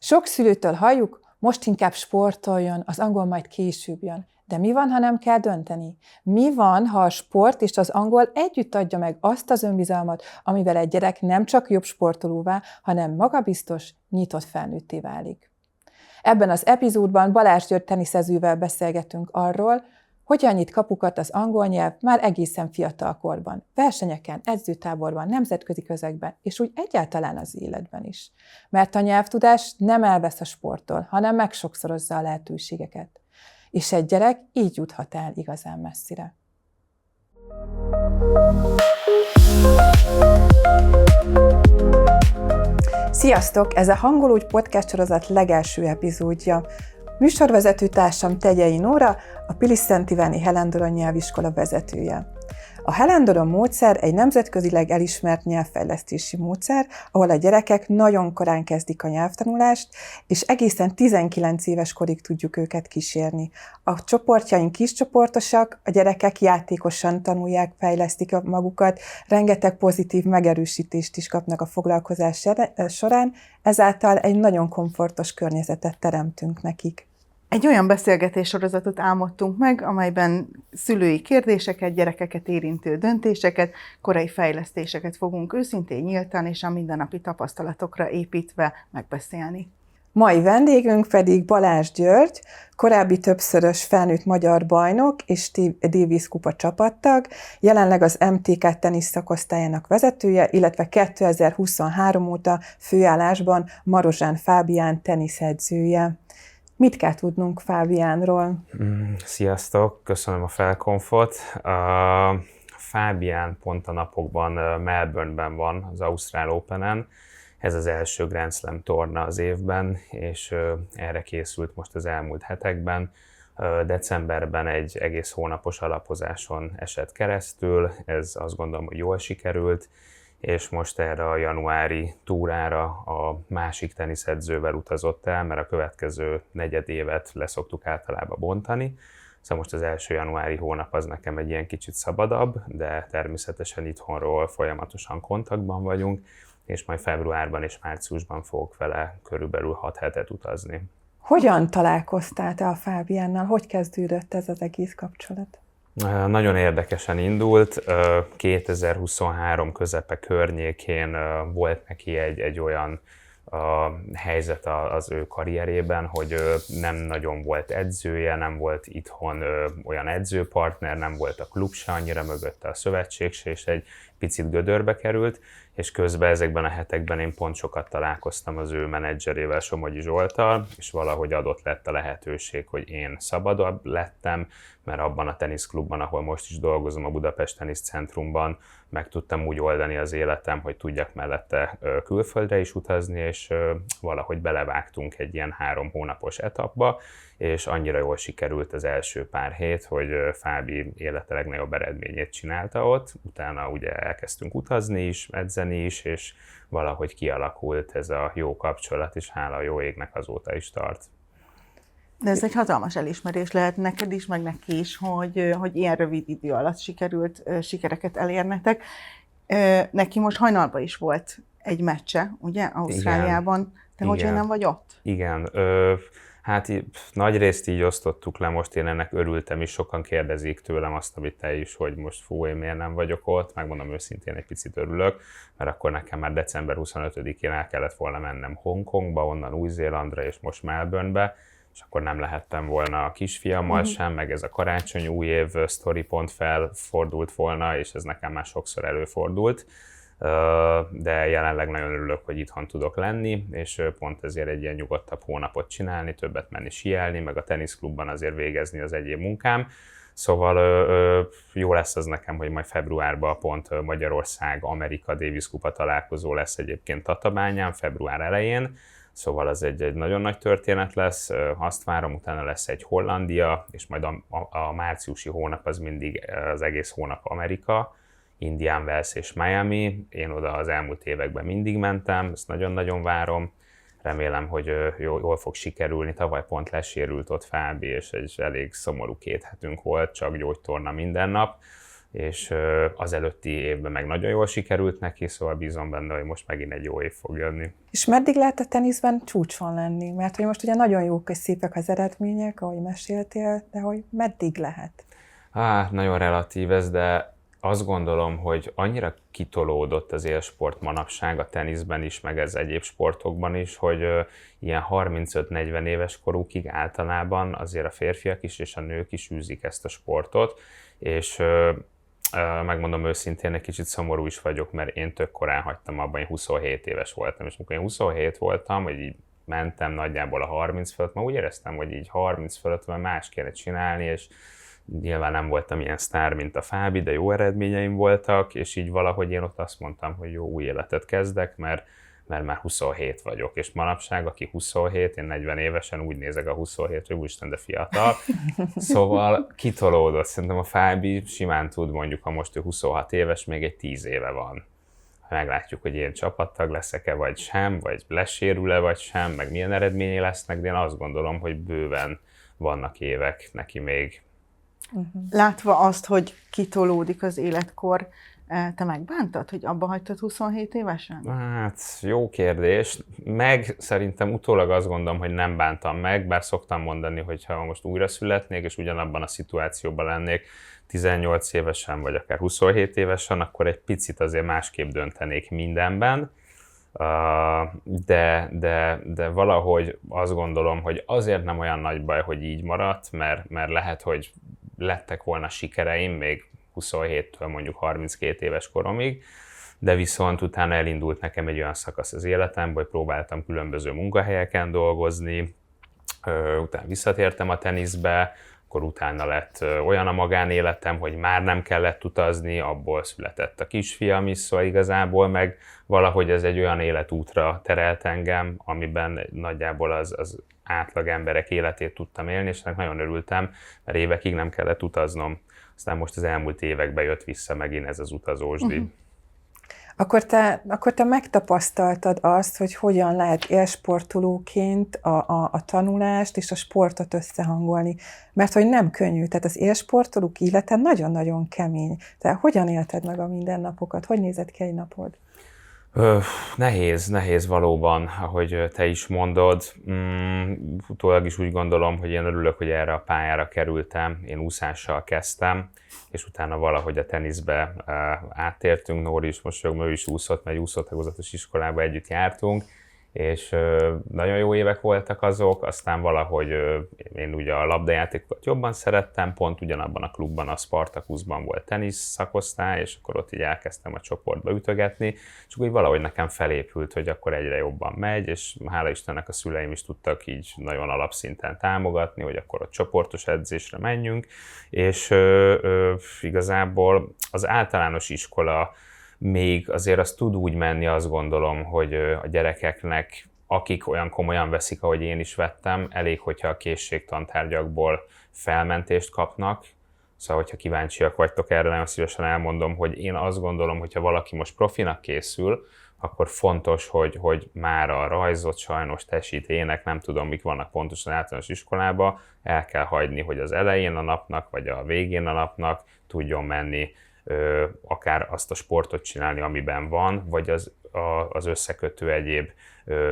Sok szülőtől halljuk, most inkább sportoljon, az angol majd később jön. De mi van, ha nem kell dönteni? Mi van, ha a sport és az angol együtt adja meg azt az önbizalmat, amivel egy gyerek nem csak jobb sportolóvá, hanem magabiztos, nyitott felnőtté válik? Ebben az epizódban Balázs György teniszezővel beszélgetünk arról, hogyan nyit kapukat az angol nyelv már egészen fiatal korban, versenyeken, edzőtáborban, nemzetközi közegben, és úgy egyáltalán az életben is. Mert a nyelvtudás nem elvesz a sporttól, hanem megsokszorozza a lehetőségeket. És egy gyerek így juthat el igazán messzire. Sziasztok! Ez a Hangolódj podcast sorozat legelső epizódja. Műsorvezető társam Tegyei Nóra, a Pilis-Szent-Iváni Helen Doron nyelviskola vezetője. A Helen Doron módszer egy nemzetközileg elismert nyelvfejlesztési módszer, ahol a gyerekek nagyon korán kezdik a nyelvtanulást, és egészen 19 éves korig tudjuk őket kísérni. A csoportjaink kiscsoportosak, a gyerekek játékosan tanulják, fejlesztik magukat, rengeteg pozitív megerősítést is kapnak a foglalkozás során, ezáltal egy nagyon komfortos környezetet teremtünk nekik. Egy olyan beszélgetéssorozatot álmodtunk meg, amelyben szülői kérdéseket, gyerekeket érintő döntéseket, korai fejlesztéseket fogunk őszintén, nyíltan és a mindennapi tapasztalatokra építve megbeszélni. Mai vendégünk pedig Balázs György, korábbi többszörös felnőtt magyar bajnok és Davis kupa csapattag, jelenleg az MTK tenisz szakosztályának vezetője, illetve 2023 óta főállásban Marozsán Fábián teniszedzője. Mit kell tudnunk Fábiánról? Sziasztok, köszönöm a felkonfot. Fábián pont a napokban Melbourneben van az Ausztrál Openen. Ez az első Grand Slam torna az évben, és erre készült most az elmúlt hetekben. Decemberben egy egész hónapos alapozáson esett keresztül, ez azt gondolom, hogy jól sikerült, és most erre a januári túrára a másik teniszedzővel utazott el, mert a következő negyedévet leszoktuk általában bontani. Szóval most az első januári hónap az nekem egy ilyen kicsit szabadabb, de természetesen itthonról folyamatosan kontaktban vagyunk, és majd februárban és márciusban fogok vele körülbelül 6 hetet utazni. Hogyan találkoztál te a Fábiánnal? Hogy kezdődött ez az egész kapcsolat? Nagyon érdekesen indult. 2023 közepe környékén volt neki egy olyan helyzet az ő karrierében, hogy nem nagyon volt edzője, nem volt itthon olyan edzőpartner, nem volt a klub se annyira mögötte, a szövetség se, és egy picit gödörbe került, és közben ezekben a hetekben én pont sokat találkoztam az ő menedzserével, Somogyi Zsolttal, és valahogy adott lett a lehetőség, hogy én szabadabb lettem, mert abban a teniszklubban, ahol most is dolgozom, a Budapest Tenisz Centrumban meg tudtam úgy oldani az életem, hogy tudjak mellette külföldre is utazni, és valahogy belevágtunk egy ilyen 3 hónapos etapba, és annyira jól sikerült az első pár hét, hogy Fábi élete legnagyobb eredményét csinálta ott, utána ugye elkezdtünk utazni is, edzeni is, és valahogy kialakult ez a jó kapcsolat, és hála a jó égnek azóta is tart. De ez egy hatalmas elismerés lehet neked is, meg neki is, hogy ilyen rövid idő alatt sikerült sikereket elérnetek. Neki most hajnalban is volt egy meccse, ugye, Ausztráliában. Igen. Te hogy nem vagy ott? Igen, hát nagyrészt így osztottuk le, most én ennek örültem is, sokan kérdezik tőlem azt, amit te is, hogy most én miért nem vagyok ott, megmondom őszintén, egy picit örülök, mert akkor nekem már december 25-én el kellett volna mennem Hongkongba, onnan Új-Zélandra és most Melbournebe, és akkor nem lehettem volna a kisfiammal sem, meg ez a karácsonyi új év sztori pont felfordult volna, és ez nekem már sokszor előfordult. De jelenleg nagyon örülök, hogy itthon tudok lenni, és pont ezért egy ilyen nyugodtabb hónapot csinálni, többet menni síelni, meg a teniszklubban azért végezni az egyéb munkám. Szóval jó lesz az nekem, hogy majd februárban pont Magyarország-Amerika Davis kupa találkozó lesz egyébként Tatabányán, február elején. Szóval az egy nagyon nagy történet lesz, azt várom, utána lesz egy Hollandia, és majd a márciusi hónap az mindig az egész hónap Amerika, Indian Wells és Miami. Én oda az elmúlt években mindig mentem, ezt nagyon-nagyon várom. Remélem, hogy jól fog sikerülni. Tavaly pont lesérült ott Fábi, és egy elég szomorú 2 hetünk volt, csak gyógytorna minden nap. és az előtti évben meg nagyon jól sikerült neki, szóval bízom benne, hogy most megint egy jó év fog jönni. És meddig lehet a teniszben csúcson lenni? Mert hogy most ugye nagyon jók és szépek az eredmények, ahogy meséltél, de hogy meddig lehet? Nagyon relatív ez, de azt gondolom, hogy annyira kitolódott az élsport manapság a teniszben is, meg ez egyéb sportokban is, hogy ilyen 35-40 éves korukig általában azért a férfiak is és a nők is űzik ezt a sportot, és megmondom őszintén, egy kicsit szomorú is vagyok, mert én tök korán hagytam abban, én 27 éves voltam, és amikor én 27 voltam, hogy így mentem nagyjából a 30 fölött, ma úgy éreztem, hogy így 30 fölött már más kéne csinálni, és nyilván nem voltam ilyen sztár, mint a Fábi, de jó eredményeim voltak, és így valahogy én ott azt mondtam, hogy jó, új életet kezdek, mert már 27 vagyok, és manapság, aki 27, én 40 évesen úgy nézek a 27, hogy úristen, de fiatal. Szóval kitolódott. Szerintem a Fábi simán tud, mondjuk, ha most ő 26 éves, még egy 10 éve van. Meglátjuk, hogy ilyen csapattag leszek-e, vagy sem, vagy lesérül-e, vagy sem, meg milyen eredményei lesznek, de én azt gondolom, hogy bőven vannak évek neki még. Látva azt, hogy kitolódik az életkor, te megbántad, hogy abba hagytad 27 évesen? Hát, jó kérdés. Meg szerintem utólag azt gondolom, hogy nem bántam meg, bár szoktam mondani, hogy ha most újra születnék, és ugyanabban a szituációban lennék 18 évesen, vagy akár 27 évesen, akkor egy picit azért másképp döntenék mindenben. De valahogy azt gondolom, hogy azért nem olyan nagy baj, hogy így maradt, mert lehet, hogy lettek volna sikereim még 27-től mondjuk 32 éves koromig, de viszont utána elindult nekem egy olyan szakasz az életemben, hogy próbáltam különböző munkahelyeken dolgozni, utána visszatértem a teniszbe, akkor utána lett olyan a magánéletem, hogy már nem kellett utazni, abból született a kisfiam is, szóval igazából meg valahogy ez egy olyan életútra terelt engem, amiben nagyjából az átlag emberek életét tudtam élni, és ennek nagyon örültem, mert évekig nem kellett utaznom. Aztán most az elmúlt években jött vissza megint ez az utazósdi. Akkor te megtapasztaltad azt, hogy hogyan lehet élsportolóként a tanulást és a sportot összehangolni. Mert hogy nem könnyű, tehát az élsportolók élete nagyon-nagyon kemény. Te hogyan élted meg a mindennapokat? Hogy nézett ki egy napod? Nehéz valóban, ahogy te is mondod. Utólag is úgy gondolom, hogy én örülök, hogy erre a pályára kerültem. Én úszással kezdtem, és utána valahogy a teniszbe áttértünk. Nóri is mosolyog, ő is úszott, mert egy úszótagozatos iskolába együtt jártunk, és nagyon jó évek voltak azok, aztán valahogy én ugye a labdajátékokat jobban szerettem, pont ugyanabban a klubban, a Spartakuszban volt tenisz szakosztály, és akkor ott így elkezdtem a csoportba ütögetni, és úgy valahogy nekem felépült, hogy akkor egyre jobban megy, és hála Istennek a szüleim is tudtak így nagyon alapszinten támogatni, hogy akkor a csoportos edzésre menjünk, és igazából az általános iskola még azért az tud úgy menni, azt gondolom, hogy a gyerekeknek, akik olyan komolyan veszik, ahogy én is vettem, elég, hogyha a készségtantárgyakból felmentést kapnak. Szóval, hogyha kíváncsiak vagytok erre, nagyon szívesen elmondom, hogy én azt gondolom, hogyha valaki most profinak készül, akkor fontos, hogy már a rajzot, sajnos tesít, ének, nem tudom, mik vannak pontosan általános iskolában, el kell hagyni, hogy az elején a napnak, vagy a végén a napnak tudjon menni, akár azt a sportot csinálni, amiben van, vagy az összekötő egyéb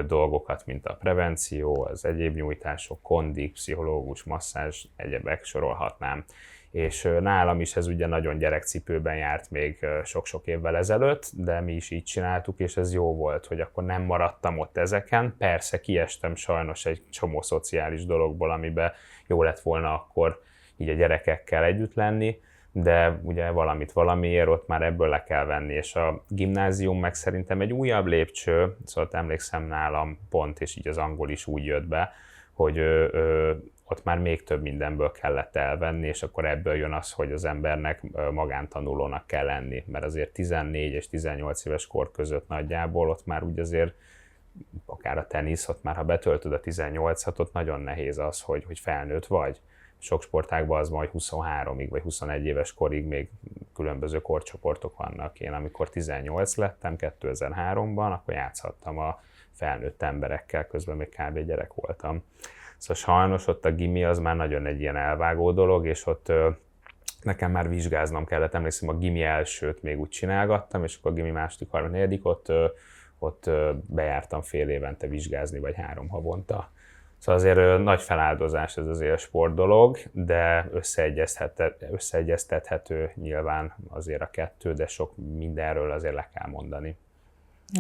dolgokat, mint a prevenció, az egyéb nyújtások, kondik, pszichológus, masszázs, egyebek, sorolhatnám. És nálam is ez ugye nagyon gyerekcipőben járt még sok-sok évvel ezelőtt, de mi is így csináltuk, és ez jó volt, hogy akkor nem maradtam ott ezeken. Persze kiestem sajnos egy csomó szociális dologból, amiben jó lett volna akkor így a gyerekekkel együtt lenni, de ugye valamiért ott már ebből le kell venni, és a gimnázium meg szerintem egy újabb lépcső, szóval emlékszem nálam pont, és így az angol is úgy jött be, hogy ott már még több mindenből kellett elvenni, és akkor ebből jön az, hogy az embernek magántanulónak kell lenni, mert azért 14 és 18 éves kor között nagyjából ott már úgy azért, akár a tenisz, ott már ha betöltöd a 18-at, ott nagyon nehéz az, hogy felnőtt vagy. Sok sportágban az majd 23-ig vagy 21 éves korig még különböző korcsoportok vannak. Én amikor 18 lettem 2003-ban, akkor játszhattam a felnőtt emberekkel, közben még kb. Gyerek voltam. Szóval sajnos ott a gimi az már nagyon egy ilyen elvágó dolog, és ott nekem már vizsgáznom kellett, emlékszem, a gimi elsőt még úgy csinálgattam, és akkor a gimi második, harmadik, negyedik, ott bejártam fél évente vizsgázni, vagy 3 havonta. Szóval azért nagy feláldozás ez azért a sport dolog, de összeegyeztethető nyilván azért a kettő, de sok mindenről azért le kell mondani.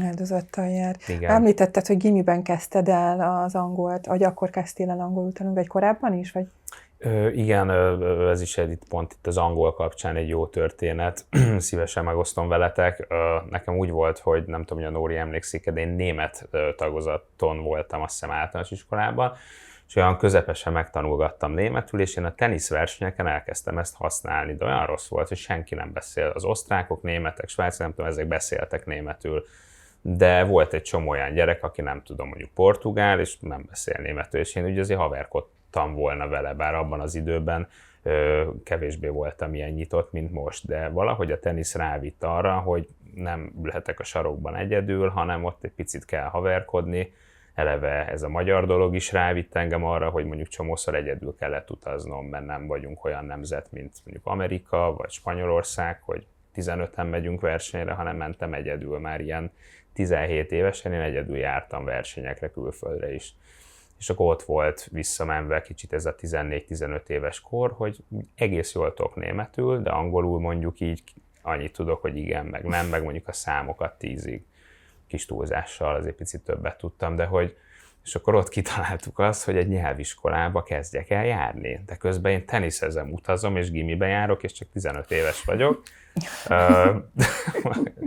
Áldozattal jár. Igen. Említetted, hogy gimiben kezdted el az angolt, vagy akkor kezdtél el angolul tanulni, vagy korábban is? Vagy? Igen, ez is pont itt az angol kapcsán egy jó történet, szívesen megosztom veletek. Nekem úgy volt, hogy nem tudom, hogy a Nóri emlékszik, de én német tagozaton voltam, azt hiszem általános iskolában, és olyan közepesen megtanulgattam németül, és én a teniszversenyeken elkezdtem ezt használni, de olyan rossz volt, hogy senki nem beszél. Az osztrákok, németek, svájciak, nem tudom, ezek beszéltek németül, de volt egy csomó olyan gyerek, aki nem tudom, mondjuk portugál, és nem beszél németül, és én ugye azért haverkodtam volna vele, bár abban az időben kevésbé voltam ilyen nyitott, mint most, de valahogy a tenisz rávitt arra, hogy nem ülhetek a sarokban egyedül, hanem ott egy picit kell haverkodni. Eleve ez a magyar dolog is rávitt engem arra, hogy mondjuk csomószor egyedül kellett utaznom, mert nem vagyunk olyan nemzet, mint mondjuk Amerika vagy Spanyolország, hogy 15-en megyünk versenyre, hanem mentem egyedül. Már ilyen 17 évesen én egyedül jártam versenyekre külföldre is. És akkor ott volt visszamenve kicsit ez a 14-15 éves kor, hogy egész jól tudok németül, de angolul mondjuk így annyit tudok, hogy igen, meg nem, meg mondjuk a számokat 10-ig. Kis túlzással azért picit többet tudtam, de hogy, és akkor ott kitaláltuk azt, hogy egy nyelviskolába kezdjek el járni. De közben én teniszezem, utazom, és gimibe járok, és csak 15 éves vagyok.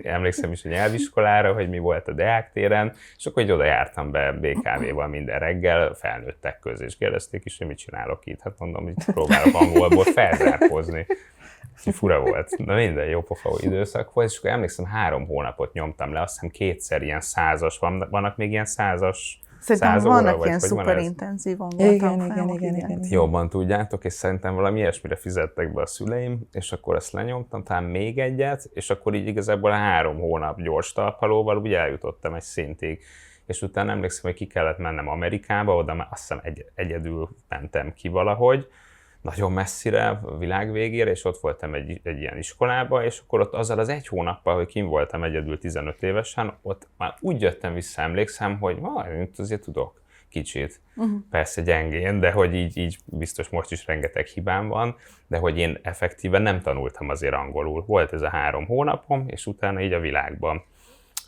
Emlékszem is a nyelviskolára, hogy mi volt a Deák téren, és akkor oda jártam be BKV-val minden reggel, felnőttek közé, és kérdezték is, hogy mit csinálok itt. Hát mondom, hogy próbálok angolból felzárkózni. Fura volt. Na minden, jó pofa időszak volt, és akkor emlékszem, 3 hónapot nyomtam le, azt hiszem 2-szer ilyen 100-as, vannak még ilyen 100-as, Szerintem 100 óra, vannak vagy ilyen hogy szuperintenzív Igen. Jobban tudjátok, és szerintem valami ilyesmire fizettek be a szüleim, és akkor ezt lenyomtam, talán még egyet, és akkor így igazából a 3 hónap gyors talpalóval úgy eljutottam egy szintig. És utána emlékszem, hogy ki kellett mennem Amerikába, oda már azt hiszem egyedül mentem ki valahogy, nagyon messzire, a világ végére, és ott voltam egy ilyen iskolába, és akkor ott azzal az 1 hónappal, hogy kim voltam egyedül 15 évesen, ott már úgy jöttem vissza, emlékszem, hogy én azért tudok kicsit. Persze gyengén, de hogy így biztos most is rengeteg hibám van, de hogy én effektíven nem tanultam azért angolul. Volt ez a 3 hónapom, és utána így a világban.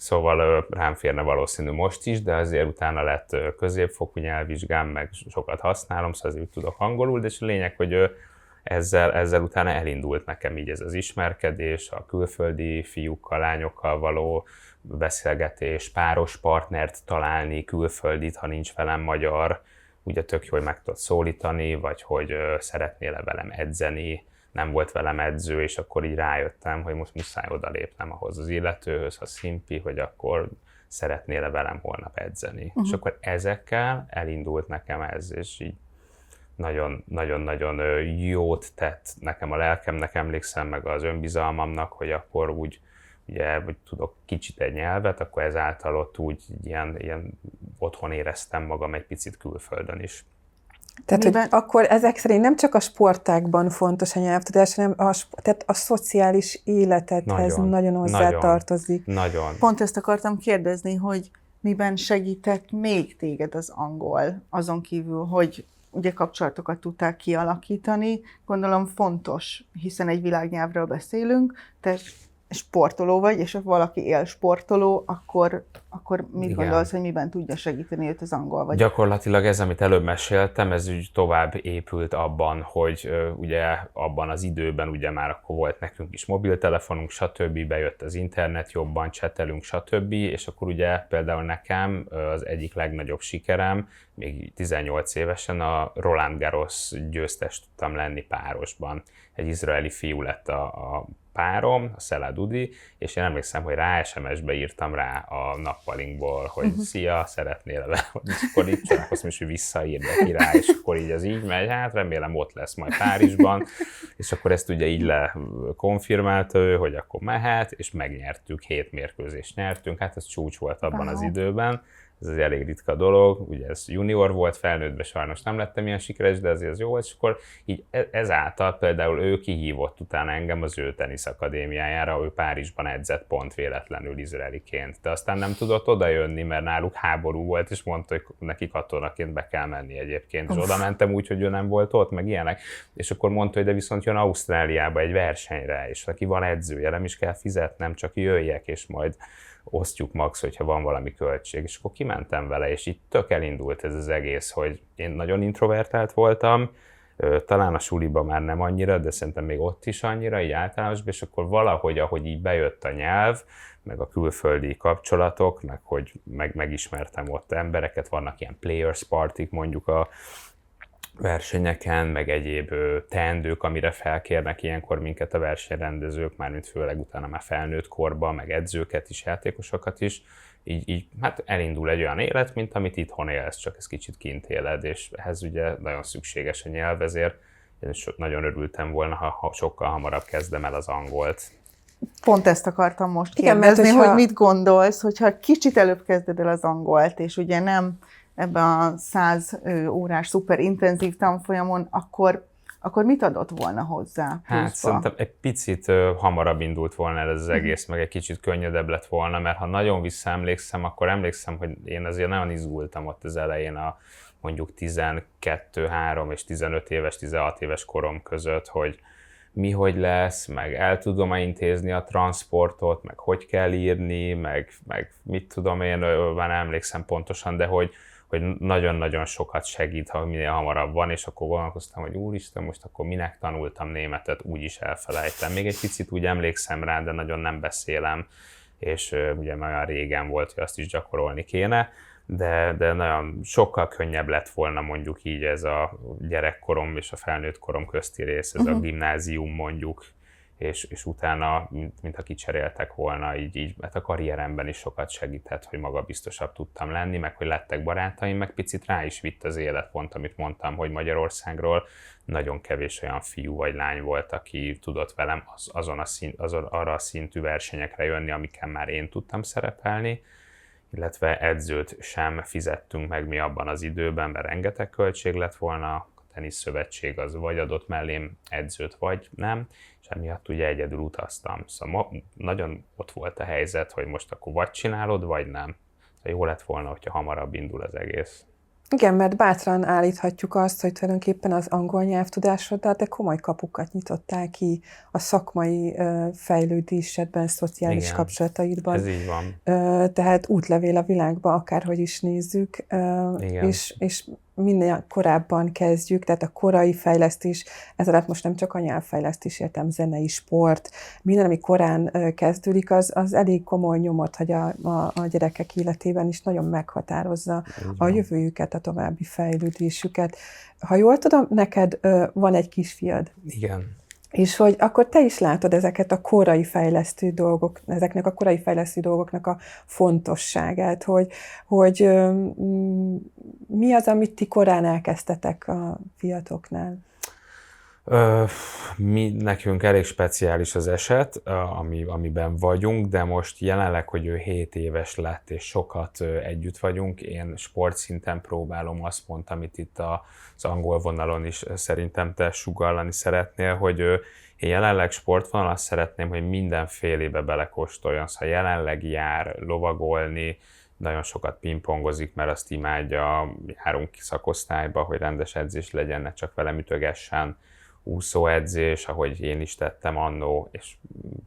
Szóval rám férne valószínű most is, de azért utána lett középfokú nyelvvizsgám, meg sokat használom, szóval azért tudok angolul, de és a lényeg, hogy ezzel utána elindult nekem így ez az ismerkedés, a külföldi fiúkkal, lányokkal való beszélgetés, páros partnert találni, külföldit, ha nincs velem magyar, ugye tök jó, hogy meg tudod szólítani, vagy hogy szeretnél-e velem edzeni, nem volt velem edző, és akkor így rájöttem, hogy most muszáj odalépnem ahhoz az illetőhöz, ha szimpi, hogy akkor szeretnél-e velem holnap edzeni. És akkor ezekkel elindult nekem ez, és így nagyon-nagyon jót tett nekem a lelkemnek, emlékszem meg az önbizalmamnak, hogy akkor úgy, ugye, hogy tudok kicsit egy nyelvet, akkor ezáltal ott úgy ilyen otthon éreztem magam egy picit külföldön is. Tehát, hogy akkor ezek szerint nem csak a sportákban fontos a nyelvtudás, hanem tehát a szociális életedhez nagyon hozzátartozik. Nagyon. Pont ezt akartam kérdezni, hogy miben segített még téged az angol, azon kívül, hogy ugye kapcsolatokat tudtál kialakítani. Gondolom fontos, hiszen egy világnyelvről beszélünk, te sportoló vagy, és ha valaki élsportoló, akkor mit gondolsz, hogy miben tudja segíteni őt az angol? Vagy? Gyakorlatilag ez, amit előbb meséltem, ez úgy tovább épült abban, hogy ugye abban az időben ugye már akkor volt nekünk is mobiltelefonunk, stb. Bejött az internet, jobban csetelünk, stb. És akkor ugye például nekem az egyik legnagyobb sikerem, még 18 évesen a Roland Garros győztes tudtam lenni párosban. Egy izraeli fiú lett a párom, a Szela Dudi, és én emlékszem, hogy rá SMS-be írtam rá a nappalinkból, hogy szia, szeretnél vele, és akkor így csodálkoztam is, hogy visszaír neki rá, és akkor így az így megy, hát remélem ott lesz majd Párizsban, és akkor ezt ugye így lekonfirmálta ő, hogy akkor mehet, és megnyertük, 7 mérkőzést nyertünk, hát ez csúcs volt abban az időben, ez egy elég ritka dolog, ugye ez junior volt, felnőttben sajnos nem lettem ilyen sikeres, de azért az jó volt, és akkor így ezáltal például ő kihívott utána engem az ő teniszakadémiájára, ő Párizsban edzett pont véletlenül izraeliként, de aztán nem tudott odajönni, mert náluk háború volt, és mondta, hogy neki katonaként be kell menni egyébként, és oda mentem úgy, hogy ő nem volt ott, meg ilyenek, és akkor mondta, hogy de viszont jön Ausztráliába egy versenyre, és neki van edzője, nem is kell fizetnem, csak jöjjek, és majd osztjuk max, hogyha van valami költség, és akkor kimentem vele, és így tök elindult ez az egész, hogy én nagyon introvertált voltam, talán a suliban már nem annyira, de szerintem még ott is annyira, így általánosban, és akkor valahogy, ahogy így bejött a nyelv, meg a külföldi kapcsolatok, meg hogy megismertem ott embereket, vannak ilyen players partik mondjuk a versenyeken, meg egyéb teendők, amire felkérnek ilyenkor minket a versenyrendezők, mármint főleg utána már felnőtt korban, meg edzőket is, játékosokat is, így hát elindul egy olyan élet, mint amit itthon élsz, csak ez kicsit kint éled, és ehhez ugye nagyon szükséges a nyelv, ezért én nagyon örültem volna, ha sokkal hamarabb kezdem el az angolt. Pont ezt akartam most kérdezni, hogy mit gondolsz, hogyha kicsit előbb kezded el az angolt, és ugye nem ebben a 100 órás szuperintenzív tanfolyamon, akkor mit adott volna hozzá pluszba? Hát szerintem egy picit hamarabb indult volna el ez az egész, meg egy kicsit könnyedebb lett volna, mert ha nagyon visszaemlékszem, akkor emlékszem, hogy én azért nagyon izgultam ott az elején a mondjuk 12, 3 és 15 éves, 16 éves korom között, hogy mi hogy lesz, meg el tudom-e intézni a transportot, meg hogy kell írni, meg mit tudom én, már emlékszem pontosan, de hogy nagyon-nagyon sokat segít, ha minél hamarabb van, és akkor gondolkoztam, hogy úristen, most akkor minek tanultam németet, úgyis elfelejtem. Még egy picit úgy emlékszem rá, de nagyon nem beszélem, és ugye olyan régen volt, hogy azt is gyakorolni kéne, de nagyon sokkal könnyebb lett volna mondjuk így ez a gyerekkorom és a felnőtt korom közti rész, ez a gimnázium mondjuk, és utána, mintha kicseréltek volna, így hát a karrieremben is sokat segített, hogy magabiztosabb tudtam lenni, meg hogy lettek barátaim, meg picit rá is vitt az élet, pont amit mondtam, hogy Magyarországról nagyon kevés olyan fiú vagy lány volt, aki tudott velem arra a szintű versenyekre jönni, amiken már én tudtam szerepelni, illetve edzőt sem fizettünk meg mi abban az időben, mert rengeteg költség lett volna, a teniszszövetség az vagy adott mellém edzőt, vagy nem, és emiatt ugye egyedül utaztam. Szóval nagyon ott volt a helyzet, hogy most akkor vagy csinálod, vagy nem. Jó lett volna, hogyha hamarabb indul az egész. Igen, mert bátran állíthatjuk azt, hogy tulajdonképpen az angol nyelvtudásoddal te komoly kapukat nyitottál ki a szakmai fejlődésedben, szociális kapcsolataidban. Ez így van. Tehát útlevél a világba, akárhogy is nézzük, és minél korábban kezdjük, tehát a korai fejlesztés, ez alatt most nem csak a nyelvfejlesztés, értem, zenei, sport, minden, ami korán kezdődik, az elég komoly nyomot, hogy a gyerekek életében is nagyon meghatározza a jövőjüket, a további fejlődésüket. Ha jól tudom, neked van egy kisfiad. Igen. És hogy akkor te is látod ezeknek a korai fejlesztő dolgoknak a fontosságát, hogy mi az, amit ti korán elkezdtetek a fiatoknál? Nekünk elég speciális az eset, amiben vagyunk, de most jelenleg, hogy ő 7 éves lett, és sokat együtt vagyunk, én sportszinten próbálom azt pont, amit itt az angol vonalon is szerintem te sugallani szeretnél, hogy én jelenleg sportvonal azt szeretném, hogy mindenfélébe belekóstoljon, szóval jelenleg jár lovagolni, nagyon sokat pingpongozik, mert azt imádja, járunk ki szakosztályba, hogy rendes edzés legyen, ne csak velem ütögessen, úszóedzés, ahogy én is tettem annó, és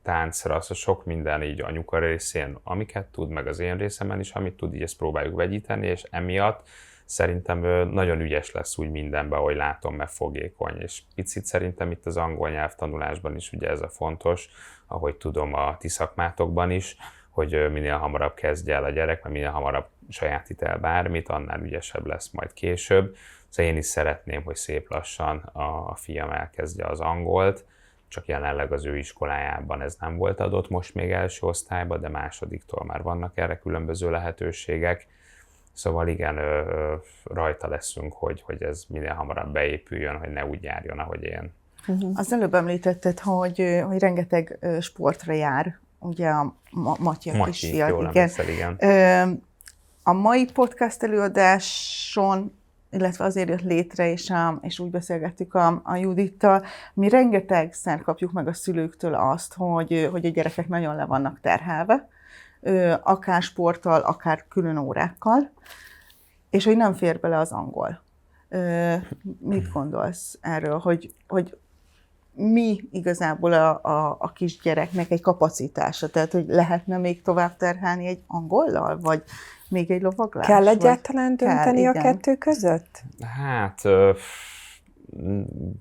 táncra, szóval sok minden így anyuka részén, amiket tud, meg az én részemen is, amit tud, így ezt próbáljuk vegyíteni, és emiatt szerintem nagyon ügyes lesz úgy mindenben, ahogy látom, mert fogékony, és picit szerintem itt az angol nyelvtanulásban is ugye ez a fontos, ahogy tudom a ti szakmátokban is, hogy minél hamarabb kezdje el a gyerek, mert minél hamarabb sajátít el bármit, annál ügyesebb lesz majd később. Szóval én is szeretném, hogy szép lassan a fiam elkezdje az angolt, csak jelenleg az ő iskolájában ez nem volt adott most még első osztályban, de másodiktól már vannak erre különböző lehetőségek. Szóval igen, rajta leszünk, hogy ez minél hamarabb beépüljön, hogy ne úgy járjon, ahogy én. Az előbb említetted, hogy rengeteg sportra jár, ugye a Matyi kisfiad, jól emlékszel, igen. A mai podcast előadáson, illetve azért jött létre, és úgy beszélgettük a Judittal, mi rengetegszer kapjuk meg a szülőktől azt, hogy a gyerekek nagyon le vannak terhelve, akár sporttal, akár külön órákkal, és hogy nem fér bele az angol. Mit gondolsz erről, hogy mi igazából a kisgyereknek egy kapacitása? Tehát, hogy lehetne még tovább terhelni egy angollal, vagy még egy lovaglás? Kell egyáltalán dönteni a igen. kettő között? Hát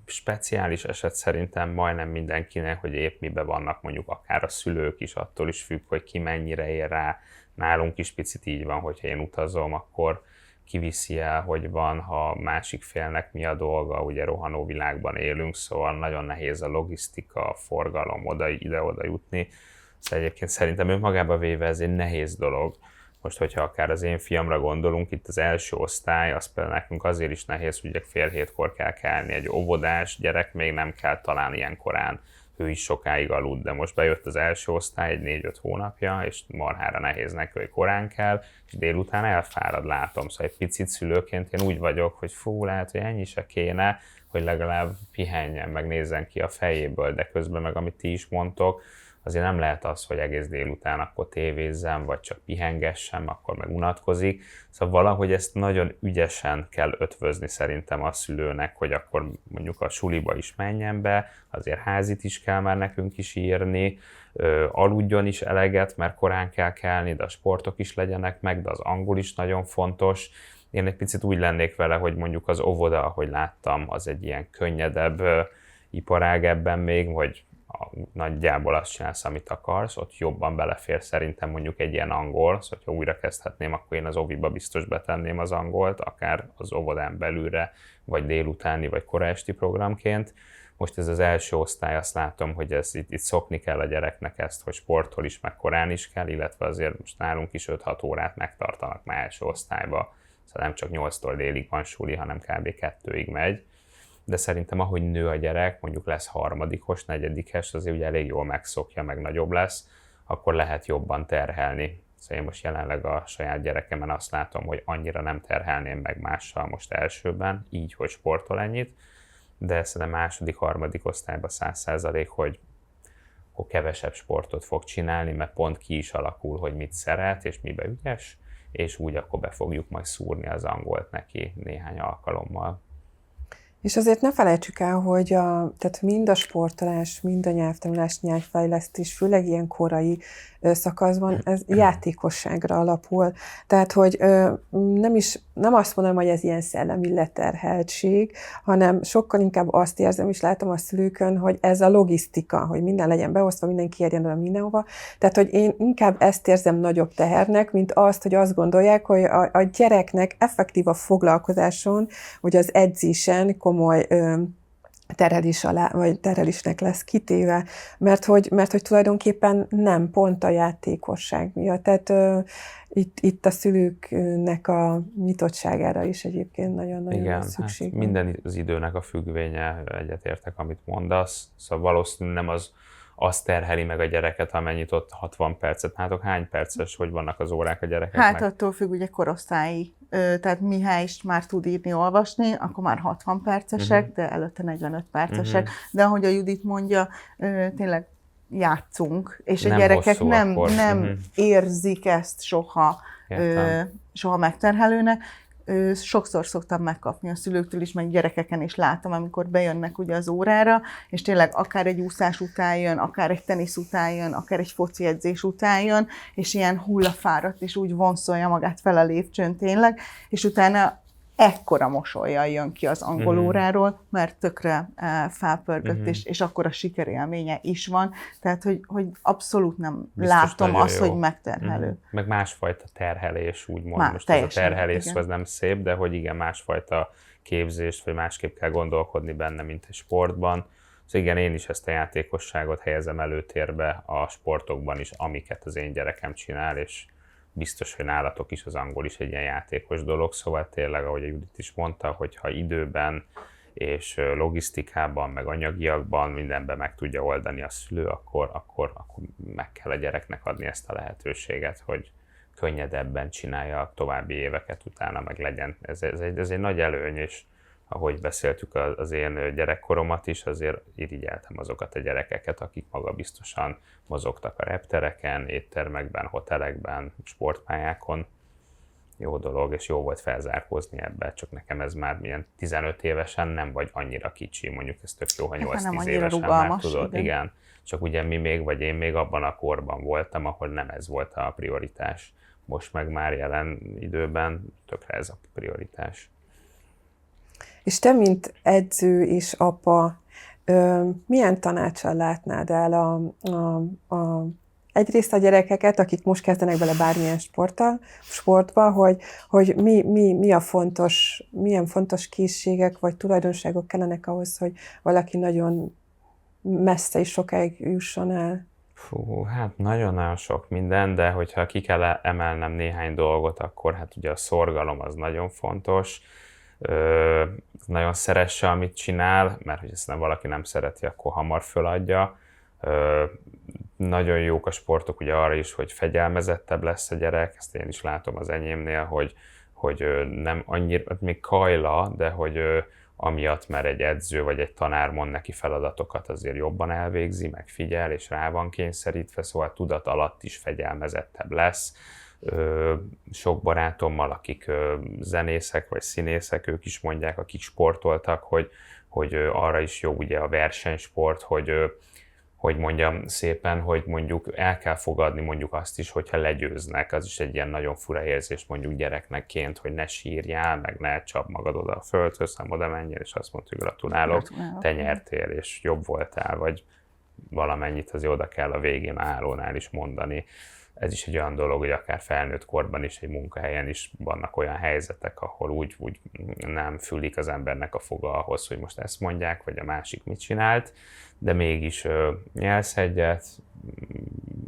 speciális eset szerintem majdnem mindenkinek, hogy épp miben vannak mondjuk akár a szülők is, attól is függ, hogy ki mennyire ér rá. Nálunk is picit így van, hogyha én utazom, akkor kiviszi el, hogy van, ha másik félnek mi a dolga, ugye rohanó világban élünk, szóval nagyon nehéz a logisztika, a forgalom, ide-oda jutni. Szóval egyébként szerintem önmagába véve ez egy nehéz dolog. Most, hogyha akár az én fiamra gondolunk, itt az első osztály, az például nekünk azért is nehéz, hogy 6:30 kell kelni. Egy óvodás gyerek még nem kell talán ilyen korán, ő is sokáig aludt, de most bejött az első osztály, egy 4-5 hónapja, és marhára nehéz neki, hogy korán kell, és délután elfárad, látom. Szóval egy picit szülőként én úgy vagyok, hogy lehet, hogy ennyi se kéne, hogy legalább pihenjen, meg nézzen ki a fejéből, de közben meg amit ti is mondtok, azért nem lehet az, hogy egész délután akkor tévézzem, vagy csak pihengessem, akkor meg unatkozik. Szóval valahogy ezt nagyon ügyesen kell ötvözni szerintem a szülőnek, hogy akkor mondjuk a suliba is menjen be, azért házit is kell már nekünk is írni, aludjon is eleget, mert korán kell kelni, de a sportok is legyenek meg, de az angol is nagyon fontos. Én egy picit úgy lennék vele, hogy mondjuk az óvoda, ahogy láttam, az egy ilyen könnyedebb iparág ebben még, vagy nagyjából azt csinálsz, amit akarsz, ott jobban belefér szerintem mondjuk egy ilyen angol, szóval ha újra kezdhetném, akkor én az oviba biztos betenném az angolt, akár az óvodán belülre, vagy délutáni, vagy koraesti programként. Most ez az első osztály, azt látom, hogy itt szokni kell a gyereknek ezt, hogy sporttól is, meg korán is kell, illetve azért most nálunk is 5-6 órát megtartanak már első osztályba, szóval nem csak 8-tól délig van suli, hanem kb. 2-ig megy. De szerintem ahogy nő a gyerek, mondjuk lesz harmadikos, negyedikes, azért ugye elég jól megszokja, meg nagyobb lesz, akkor lehet jobban terhelni. Szóval én most jelenleg a saját gyerekemen azt látom, hogy annyira nem terhelném meg mással most elsőben, így, hogy sportol ennyit, de szerintem második, harmadik osztályban 100%, hogy akkor kevesebb sportot fog csinálni, mert pont ki is alakul, hogy mit szeret, és mibe ügyes, és úgy akkor be fogjuk majd szúrni az angolt neki néhány alkalommal. És azért ne felejtsük el, hogy tehát mind a sportolás, mind a nyelvtanulás, nyelvfejlesztés, főleg ilyen korai szakaszban, ez játékosságra alapul. Tehát, hogy nem azt mondom, hogy ez ilyen szellemi leterheltség, hanem sokkal inkább azt érzem, és látom a szülőkön, hogy ez a logisztika, hogy minden legyen beosztva, mindenki érjen oda mindenhova. Tehát, hogy én inkább ezt érzem nagyobb tehernek, mint azt, hogy azt gondolják, hogy a gyereknek effektív a foglalkozáson, hogy az edzésen komoly terhelésnek lesz kitéve, mert hogy tulajdonképpen nem pont a játékosság miatt. Tehát itt a szülőknek a nyitottságára is egyébként nagyon-nagyon szükség van. Minden az időnek a függvénye, egyetértek, amit mondasz. Szóval valószínűleg nem azt terheli meg a gyereket, amennyit ott 60 percet. Nálatok hány perces, hogy vannak az órák a gyerekeknek? Hát attól függ, ugye korosztályi. Tehát Mihály is már tud írni, olvasni, akkor már 60 percesek, de előtte 45 percesek. De ahogy a Judit mondja, tényleg játszunk, és nem a gyerekek nem érzik ezt soha megterhelőnek. Sokszor szoktam megkapni a szülőktől is, meg gyerekeken is látom, amikor bejönnek ugye az órára, és tényleg akár egy úszás után jön, akár egy tenisz után jön, akár egy foci edzés után jön, és ilyen hullafáradt, és úgy vonszolja magát fel a lépcsőn tényleg, és utána ekkora mosollyal jön ki az angol óráról, mert tökre felpörgött, és akkor a sikerélménye is van. Tehát, hogy abszolút nem biztos látom azt, hogy megterhelő. Meg másfajta terhelés, úgymond. Most ez a terhelés az nem szép, de hogy igen, másfajta képzést, vagy másképp kell gondolkodni benne, mint egy sportban. Szóval igen, én is ezt a játékosságot helyezem előtérbe a sportokban is, amiket az én gyerekem csinál, és biztos, hogy nálatok is az angol is egy ilyen játékos dolog, szóval tényleg, ahogy a Judit is mondta, hogy ha időben és logisztikában, meg anyagiakban mindenben meg tudja oldani a szülő, akkor meg kell a gyereknek adni ezt a lehetőséget, hogy könnyedebben csinálja a további éveket utána, meg legyen. Ez egy nagy előny, és ahogy beszéltük az én gyerekkoromat is, azért irigyeltem azokat a gyerekeket, akik magabiztosan mozogtak a reptereken, éttermekben, hotelekben, sportpályákon. Jó dolog, és jó volt felzárkózni ebbe, csak nekem ez már milyen 15 évesen nem vagy annyira kicsi, mondjuk ez tök jó, ha 8-10 évesen már tudod. Igen, csak ugye én még abban a korban voltam, ahol nem ez volt a prioritás. Most meg már jelen időben tökre ez a prioritás. És te, mint edző és apa, milyen tanácssal látnád el egyrészt a gyerekeket, akik most kezdenek bele bármilyen sportba, hogy milyen fontos készségek vagy tulajdonságok kellenek ahhoz, hogy valaki nagyon messze és sokáig jusson el? Hát nagyon-nagyon sok minden, de hogyha ki kell emelnem néhány dolgot, akkor hát ugye a szorgalom az nagyon fontos. Nagyon szeresse, amit csinál, mert hogy ezt valaki nem szereti, akkor hamar föladja. Nagyon jók a sportok ugye arra is, hogy fegyelmezettebb lesz a gyerek, ezt én is látom az enyémnél, hogy nem annyira, még kajla, de hogy amiatt, mert egy edző vagy egy tanár mond neki feladatokat, azért jobban elvégzi, meg figyel, és rá van kényszerítve, szóval tudat alatt is fegyelmezettebb lesz. Sok barátommal, zenészek vagy színészek, ők is mondják, akik sportoltak, hogy arra is jó ugye a versenysport, hogy mondjam szépen, hogy mondjuk el kell fogadni mondjuk azt is, hogyha legyőznek, az is egy ilyen nagyon fura érzés mondjuk gyereknekként, hogy ne sírjál, meg ne csap magad oda a földhöz, hanem oda menjél, és azt mondta, hogy gratulálok, te nyertél, és jobb voltál, vagy valamennyit azért oda kell a végén állónál is mondani. Ez is egy olyan dolog, hogy akár felnőtt korban is, egy munkahelyen is vannak olyan helyzetek, ahol úgy nem fülik az embernek a foga ahhoz, hogy most ezt mondják, vagy a másik mit csinált, de mégis nyelsz egyet,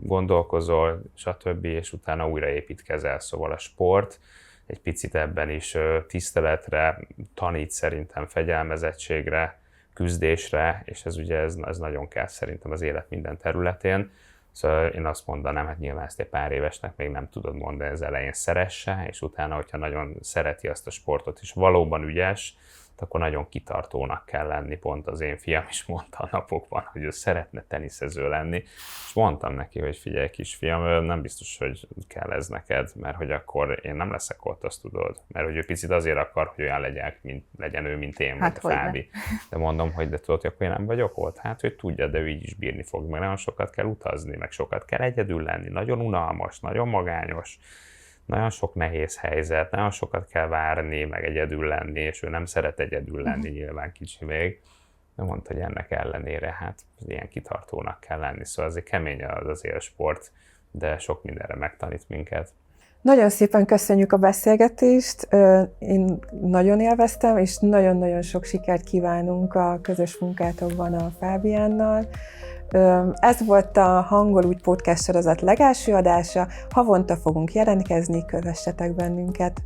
gondolkozol, stb., és utána újra építkezel. Szóval a sport egy picit ebben is tiszteletre tanít, szerintem fegyelmezettségre, küzdésre, és ez ugye ez nagyon kell szerintem az élet minden területén. Szóval én azt mondanám, hát nyilván ezt egy pár évesnek még nem tudod mondani, az elején szeresse, és utána, hogyha nagyon szereti azt a sportot, és valóban ügyes, akkor nagyon kitartónak kell lenni. Pont az én fiam is mondta a napokban, hogy ő szeretne teniszező lenni, és mondtam neki, hogy figyelj kisfiam, nem biztos, hogy kell ez neked, mert hogy akkor én nem leszek ott, azt tudod. Mert hogy ő picit azért akar, hogy olyan legyen ő, mint én, hát vagy a Fábi. De mondom, hogy de tudod, hogy akkor én nem vagyok ott? Hát, hogy tudja, de ő így is bírni fog, meg nagyon sokat kell utazni, meg sokat kell egyedül lenni, nagyon unalmas, nagyon magányos. Nagyon sok nehéz helyzet, nagyon sokat kell várni, meg egyedül lenni, és ő nem szeret egyedül lenni, nyilván kicsi még. De mondta, hogy ennek ellenére hát ilyen kitartónak kell lenni. Szóval azért kemény az élsport, de sok mindenre megtanít minket. Nagyon szépen köszönjük a beszélgetést, én nagyon élveztem, és nagyon-nagyon sok sikert kívánunk a közös munkátokban a Fábiánnal. Ez volt a Hangol úgy podcast sorozat legelső adása, havonta fogunk jelentkezni, kövessetek bennünket!